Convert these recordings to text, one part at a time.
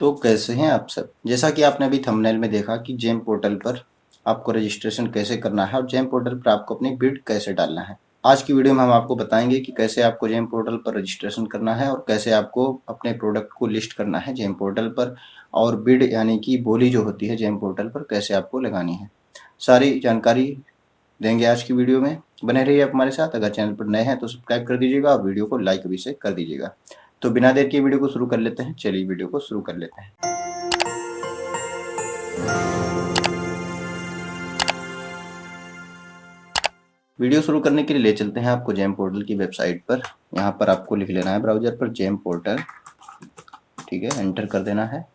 तो कैसे हैं आप सब। जैसा कि आपने अभी थंबनेल में देखा कि जेम पोर्टल पर आपको रजिस्ट्रेशन कैसे करना है और जेम पोर्टल पर आपको अपनी बिड कैसे डालना है। आज की वीडियो में हम आपको बताएंगे कि कैसे आपको जेम पोर्टल पर रजिस्ट्रेशन करना है और कैसे आपको अपने प्रोडक्ट को लिस्ट करना है जेम पोर्टल पर, और बिड यानी कि बोली जो होती है जेम पोर्टल पर कैसे आपको लगानी है। सारी जानकारी देंगे आज की वीडियो में। बने रहिए आप हमारे साथ। अगर चैनल पर नए हैं तो सब्सक्राइब कर दीजिएगा और वीडियो को लाइक भी से कर दीजिएगा। तो बिना देर के वीडियो को शुरू कर लेते हैं। चलिए वीडियो को शुरू कर लेते हैं। वीडियो शुरू करने के लिए ले चलते हैं आपको जेम पोर्टल की वेबसाइट पर। यहाँ पर आपको लिख लेना है ब्राउजर पर जेम पोर्टल, ठीक है, एंटर कर देना है।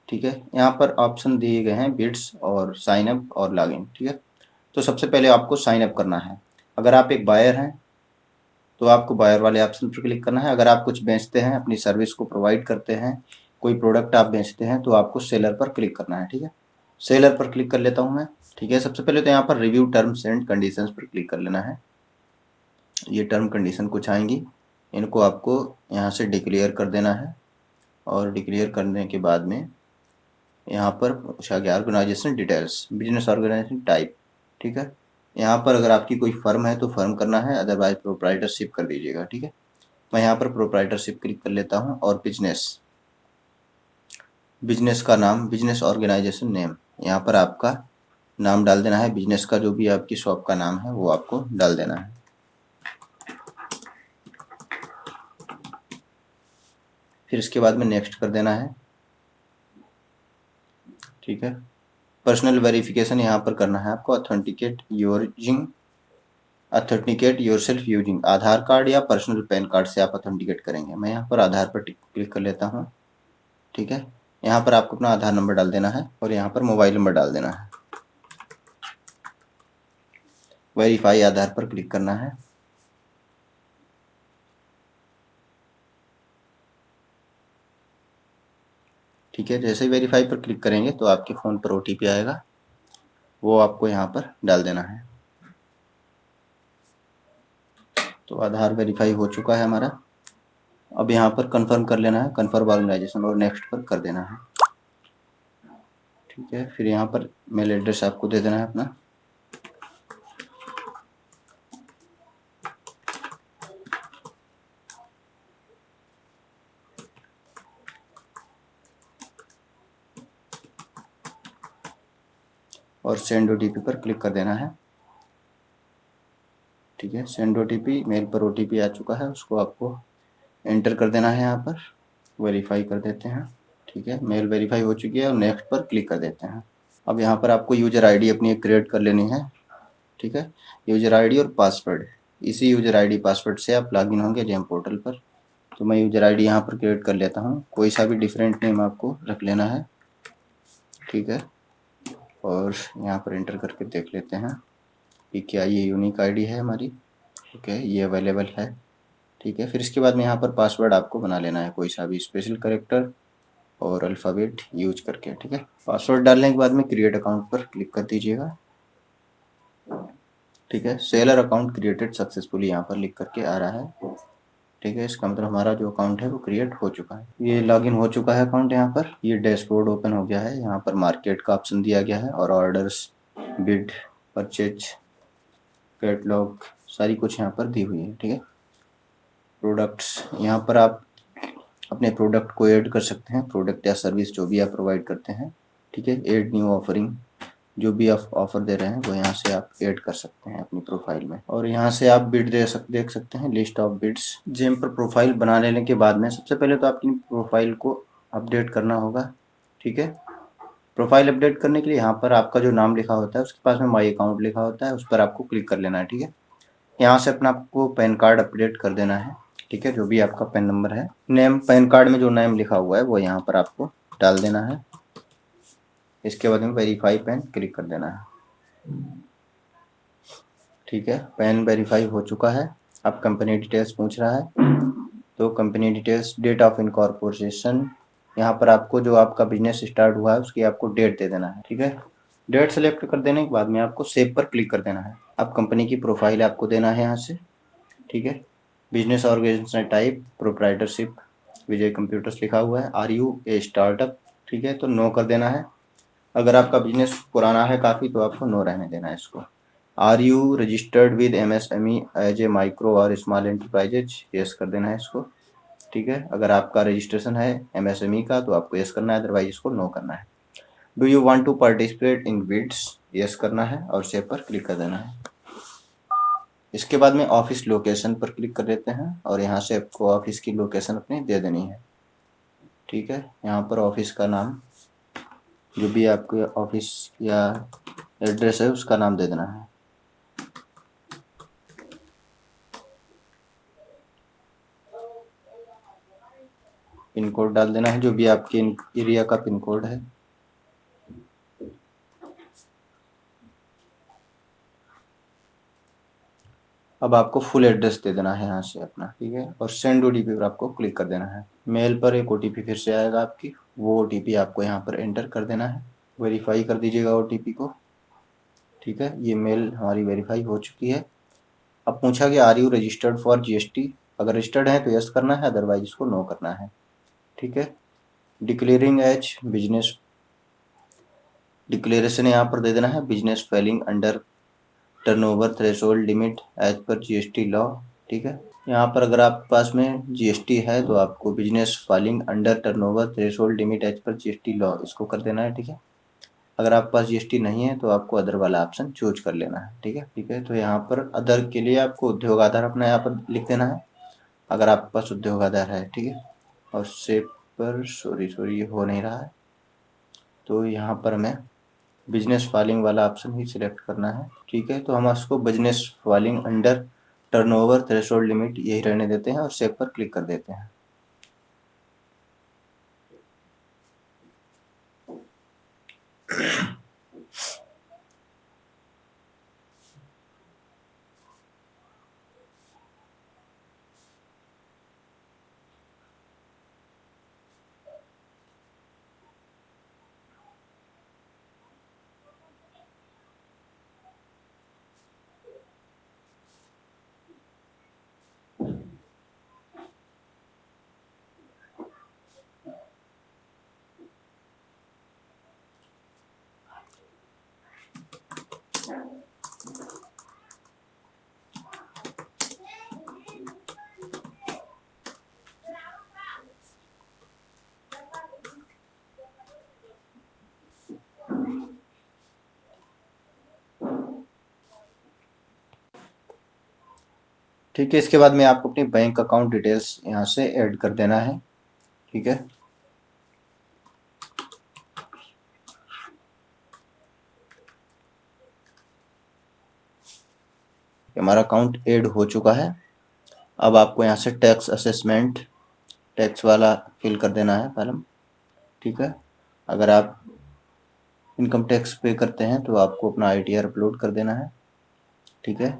ठीक है, यहाँ पर ऑप्शन दिए गए हैं बिड्स और साइन अप और लॉगिन। ठीक है, तो सबसे पहले आपको साइन अप करना है। अगर आप एक बायर हैं तो आपको बायर वाले ऑप्शन पर क्लिक करना है। अगर आप कुछ बेचते हैं, अपनी सर्विस को प्रोवाइड करते हैं, कोई प्रोडक्ट आप बेचते हैं, तो आपको सेलर पर क्लिक करना है। ठीक है, सेलर पर क्लिक कर लेता हूँ मैं। ठीक है, सबसे पहले तो यहाँ पर रिव्यू टर्म्स एंड कंडीशंस पर क्लिक कर लेना है। ये टर्म कंडीशन कुछ आएंगी, इनको आपको यहाँ से डिक्लेयर कर देना है। और डिक्लेयर करने के बाद में यहाँ पर पूछा गया organisation details, business organisation type. ठीक है, यहाँ पर अगर आपकी कोई फर्म है तो फर्म करना है, अदरवाइज प्रोप्राइटरशिप कर दीजिएगा। ठीक है, मैं यहाँ पर प्रोप्राइटरशिप क्लिक कर लेता हूँ। और बिजनेस, बिजनेस का नाम, बिजनेस ऑर्गेनाइजेशन नेम, यहाँ पर आपका नाम डाल देना है। बिजनेस का जो भी आपकी शॉप का नाम है वो आपको डाल देना है। फिर इसके बाद में नेक्स्ट कर देना है। ठीक है, पर्सनल वेरिफिकेशन यहाँ पर करना है आपको। ऑथेंटिकेट योरसेल्फ यूजिंग आधार कार्ड या पर्सनल पैन कार्ड से आप ऑथेंटिकेट करेंगे। मैं यहाँ पर आधार पर क्लिक कर लेता हूँ। ठीक है, यहाँ पर आपको अपना आधार नंबर डाल देना है और यहाँ पर मोबाइल नंबर डाल देना है। वेरीफाई आधार पर क्लिक करना है। ठीक है, जैसे ही वेरीफाई पर क्लिक करेंगे तो आपके फ़ोन पर OTP आएगा, वो आपको यहाँ पर डाल देना है। तो आधार वेरीफाई हो चुका है हमारा। अब यहाँ पर कंफर्म कर लेना है, कंफर्म ऑर्गेनाइजेशन, और नेक्स्ट पर कर देना है। ठीक है, फिर यहाँ पर मेल एड्रेस आपको दे देना है अपना। और सेंड OTP पर क्लिक कर देना है। ठीक है, सेंड OTP, मेल पर OTP आ चुका है, उसको आपको एंटर कर देना है। यहाँ पर वेरीफाई कर देते हैं। ठीक है, मेल वेरीफाई हो चुकी है और नेक्स्ट पर क्लिक कर देते हैं। अब यहाँ पर आपको यूज़र आईडी अपनी एक क्रिएट कर लेनी है। ठीक है, यूज़र आईडी और पासवर्ड, इसी यूज़र आईडी पासवर्ड से आप लॉगिन होंगे जेम पोर्टल पर। तो मैं यूज़र आईडी यहाँ पर क्रिएट कर लेता हूँ, कोई सा भी डिफरेंट नेम आपको रख लेना है। ठीक है, और यहाँ पर एंटर करके देख लेते हैं कि क्या ये यूनिक आईडी है हमारी। ओके, ये अवेलेबल है। ठीक है, फिर इसके बाद में यहाँ पर पासवर्ड आपको बना लेना है, कोई सा भी स्पेशल कैरेक्टर और अल्फ़ाबेट यूज करके। ठीक है, पासवर्ड डालने के बाद में क्रिएट अकाउंट पर क्लिक कर दीजिएगा। ठीक है, सेलर अकाउंट क्रिएटेड सक्सेसफुली यहाँ पर लिख करके आ रहा है। ठीक है, इसका मतलब हमारा जो अकाउंट है वो क्रिएट हो चुका है। ये लॉगिन हो चुका है अकाउंट। यहाँ पर ये डैशबोर्ड ओपन हो गया है। यहाँ पर मार्केट का ऑप्शन दिया गया है और ऑर्डर्स, बिड, परचेज, कैटलॉग, सारी कुछ यहाँ पर दी हुई है। ठीक है, प्रोडक्ट्स, यहाँ पर आप अपने प्रोडक्ट को ऐड कर सकते हैं, प्रोडक्ट या सर्विस जो भी आप प्रोवाइड करते हैं। ठीक है, ऐड न्यू ऑफरिंग, जो भी आप ऑफर दे रहे हैं वो यहाँ से आप ऐड कर सकते हैं अपनी प्रोफाइल में। और यहाँ से आप बिड देख सकते हैं, लिस्ट ऑफ बिड्स। जेम पर प्रोफाइल बना लेने के बाद में सबसे पहले तो आपकी प्रोफाइल को अपडेट करना होगा। ठीक है, प्रोफाइल अपडेट करने के लिए यहाँ पर आपका जो नाम लिखा होता है उसके पास में माई अकाउंट लिखा होता है, उस पर आपको क्लिक कर लेना है। ठीक है, यहाँ से अपना आपको पैन कार्ड अपडेट कर देना है। ठीक है, जो भी आपका पैन नंबर है, नेम, पैन कार्ड में जो नेम लिखा हुआ है वो यहाँ पर आपको डाल देना है। इसके बाद में वेरीफाई पैन क्लिक कर देना है। ठीक है, पैन वेरीफाई हो चुका है। अब कंपनी डिटेल्स पूछ रहा है, तो company details, date of incorporation, यहाँ पर आपको जो आपका बिजनेस स्टार्ट हुआ है उसकी आपको डेट दे देना है। ठीक है, डेट सेलेक्ट कर देने के बाद में आपको सेव पर क्लिक कर देना है। अब कंपनी की प्रोफाइल आपको देना है यहाँ से। ठीक है, बिजनेस ऑर्गेनाइजेशन टाइप प्रोप्राइटरशिप विजय कंप्यूटर्स लिखा हुआ है। आर यू ए स्टार्टअप, ठीक है, तो नो कर देना है। अगर आपका बिजनेस पुराना है काफ़ी तो आपको नो रहने देना है इसको। Are you registered with MSME as a micro और स्मॉल एंटरप्राइजेज, यस कर देना है इसको, ठीक है। अगर आपका रजिस्ट्रेशन है MSME का तो आपको यस करना है, अदरवाइज इसको नो करना है। Do you want to participate in bids, yes करना है और सेव पर क्लिक कर देना है। इसके बाद में ऑफिस लोकेशन पर क्लिक कर देते हैं और यहाँ से आपको ऑफिस की लोकेशन अपनी दे देनी है, ठीक है। यहाँ पर ऑफिस का नाम जो भी आपके ऑफिस या एड्रेस है उसका नाम दे देना है। पिन कोड डाल देना है जो भी आपके एरिया का पिन कोड है। अब आपको फुल एड्रेस दे देना है यहाँ से अपना, ठीक है, और सेंड OTP पर आपको क्लिक कर देना है। मेल पर एक OTP फिर से आएगा आपकी, वो OTP आपको यहाँ पर एंटर कर देना है। वेरीफाई कर दीजिएगा OTP को, ठीक है। ये मेल हमारी वेरीफाई हो चुकी है। अब पूछा गया are you registered for GST, अगर रजिस्टर्ड है तो यस करना है, अदरवाइज इसको नो करना है, ठीक है। डिक्लेयरिंग एज बिजनेस, डिक्लेरेशन यहाँ पर दे देना है business failing under turnover threshold limit as per GST law, ठीक है। यहाँ पर अगर आपके पास में GST है तो आपको business filing under turnover threshold limit as per GST law इसको कर देना है, ठीक है। अगर आपके पास GST नहीं है तो आपको अदर वाला ऑप्शन चूज कर लेना है, ठीक है, ठीक है। तो यहाँ पर अदर के लिए आपको उद्योग आधार अपना यहाँ पर लिख देना है, अगर आपके पास उद्योग आधार है, ठीक है। और सेव पर सॉरी ये हो नहीं रहा है, तो यहाँ पर हमें बिजनेस फाइलिंग वाला ऑप्शन ही सिलेक्ट करना है, ठीक है। तो हम इसको business filing under turnover threshold limit यही रहने देते हैं और सेव पर क्लिक कर देते हैं। ठीक है, इसके बाद में आपको अपनी बैंक अकाउंट डिटेल्स यहाँ से ऐड कर देना है, ठीक है। हमारा अकाउंट ऐड हो चुका है। अब आपको यहाँ से टैक्स असेसमेंट टैक्स वाला फिल कर देना है कॉलम, ठीक है। अगर आप इनकम टैक्स पे करते हैं तो आपको अपना ITR अपलोड कर देना है, ठीक है।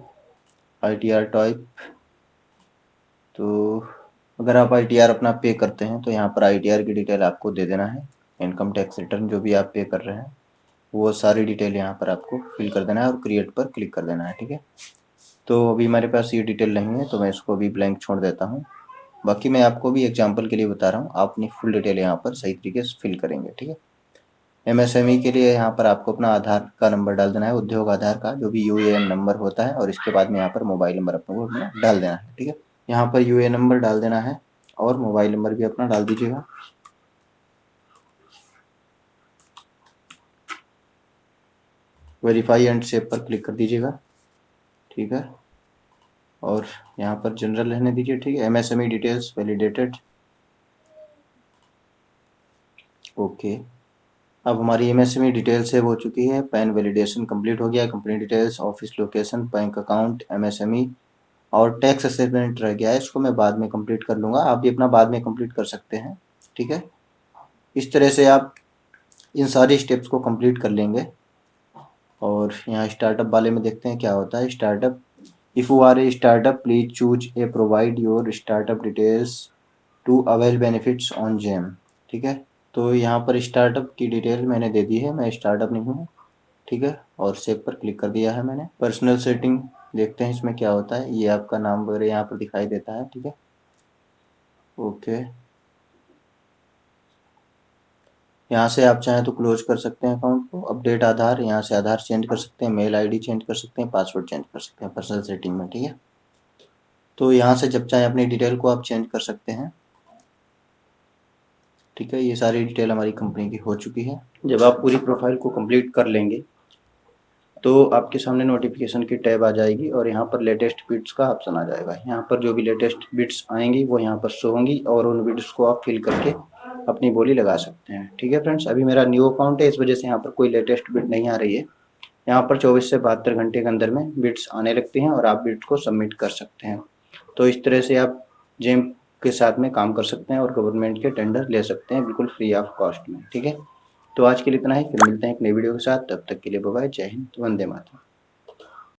ITR टाइप, तो अगर आप ITR अपना पे करते हैं तो यहाँ पर ITR की डिटेल आपको दे देना है। इनकम टैक्स रिटर्न जो भी आप पे कर रहे हैं वो सारी डिटेल यहाँ पर आपको फिल कर देना है और क्रिएट पर क्लिक कर देना है, ठीक है। तो अभी हमारे पास ये डिटेल नहीं है तो मैं इसको अभी ब्लैंक छोड़ देता हूँ। बाकी मैं आपको भी एग्जांपल के लिए बता रहा हूँ, आप अपनी फुल डिटेल यहाँ पर सही तरीके से फिल करेंगे, ठीक है। MSME के लिए यहाँ पर आपको अपना आधार का नंबर डाल देना है, उद्योग आधार का जो भी UAN नंबर होता है, और इसके बाद में यहाँ पर मोबाइल नंबर अपना डाल देना है, ठीक है। यहाँ पर UAN नंबर डाल देना है और मोबाइल नंबर भी अपना डाल दीजिएगा। वेरीफाई एंड सेव पर क्लिक कर दीजिएगा, ठीक है। और यहाँ पर जनरल रहने दीजिए, ठीक है। MSME details validated, okay. अब हमारी MSME डिटेल सेव हो चुकी है, पैन वैलिडेशन कंप्लीट हो गया, company details, office location, bank account, MSME और टैक्स असेसमेंट रह गया है, इसको मैं बाद में कंप्लीट कर लूँगा, आप भी अपना बाद में कंप्लीट कर सकते हैं, ठीक है। इस तरह से आप इन सारी स्टेप्स को कंप्लीट कर लेंगे। और यहाँ स्टार्टअप वाले में देखते हैं क्या होता है। Startup, if you are a startup please choose a provide your startup details to avail benefits on GeM, ठीक है। तो यहाँ पर स्टार्टअप की डिटेल मैंने दे दी है, मैं स्टार्टअप नहीं हूँ, ठीक है। और सेव पर क्लिक कर दिया है मैंने। पर्सनल सेटिंग देखते हैं इसमें क्या होता है। ये आपका नाम वगैरह यहाँ पर दिखाई देता है, ठीक है। ओके, यहाँ से आप चाहें तो क्लोज कर सकते हैं अकाउंट को। अपडेट आधार, यहाँ से आधार चेंज कर सकते हैं, मेल आईडी चेंज कर सकते हैं, पासवर्ड चेंज कर सकते हैं पर्सनल सेटिंग में, ठीक है। तो यहाँ से जब चाहे अपनी डिटेल को आप चेंज कर सकते हैं, ठीक है। ये सारी डिटेल हमारी कंपनी की हो चुकी है। जब आप पूरी प्रोफाइल को कंप्लीट कर लेंगे तो आपके सामने नोटिफिकेशन की टैब आ जाएगी और यहाँ पर लेटेस्ट बिट्स का ऑप्शन आ जाएगा। यहाँ पर जो भी लेटेस्ट बिट्स आएंगी वो यहाँ पर शो होंगी और उन बिट्स को आप फिल करके अपनी बोली लगा सकते हैं, ठीक है फ्रेंड्स। अभी मेरा न्यू अकाउंट है, इस वजह से यहाँ पर कोई लेटेस्ट बिट नहीं आ रही है। यहाँ पर 24 से 72 घंटे के अंदर में बिट्स आने लगती हैं और आप बिट्स को सबमिट कर सकते हैं। तो इस तरह से आप जेम के साथ में काम कर सकते हैं और गवर्नमेंट के टेंडर ले सकते हैं बिल्कुल फ्री ऑफ कॉस्ट में, ठीक है। तो आज के लिए इतना ही, फिर मिलते हैं एक नई वीडियो के साथ। तब तक के लिए बाय बाय, जय हिंद, वंदे मातरम।